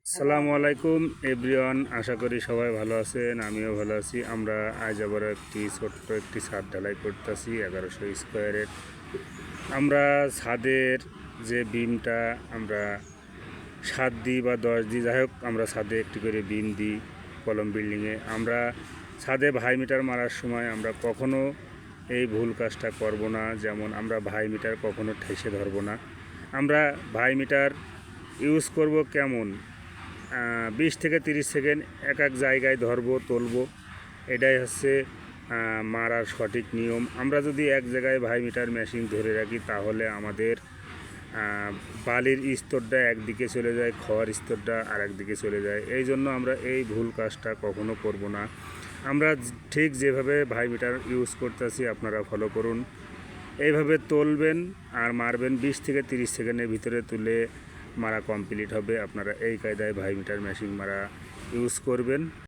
আসসালামু আলাইকুম এভরিওয়ান, আশা করি সবাই ভালো আছেন। আমিও ভালো আছি। আমরা আজ আবার ছোট্ট একটি ছাদ ঢালাই করতেছি 1100 স্কোয়ারের। আমরা ছাদের যে বিমটা আমরা 7 দিই বা 10 দিই, যাই হোক আমরা ছাদে একটি করে বিম দিই কলম বিল্ডিংয়ে। আমরা ছাদে ভাই মিটার মারার সময় আমরা কখনো এই ভুল কাজটা করব না। যেমন আমরা ভাই মিটার কখনো ঠেসে ধরবো না। আমরা ভাই মিটার ইউজ করব কেমন, 20 থেকে 30 সেকেন্ড এক এক জায়গায় ধরবো তুলবো, এটাই হচ্ছে মারার সঠিক নিয়ম। আমরা যদি এক জায়গায় ভাই মিটার মেশিন ধরে রাখি তাহলে আমাদের বালির স্তরটা একদিকে চলে যায়, খড় স্তরটা আর একদিকে চলে যায়। এই জন্য আমরা এই ভুল কাজটা কখনো করব না। আমরা ঠিক যেভাবে ভাই মিটার ইউজ করতেছি আপনারা ফলো করুন। এইভাবে তুলবেন আর মারবেন, 20 থেকে 30 সেকেন্ডের ভিতরে তুলে মারা কমপ্লিট হবে। আপনারা এই কায়দায় ভাই মিটার মেশিন মারা ইউজ করবেন।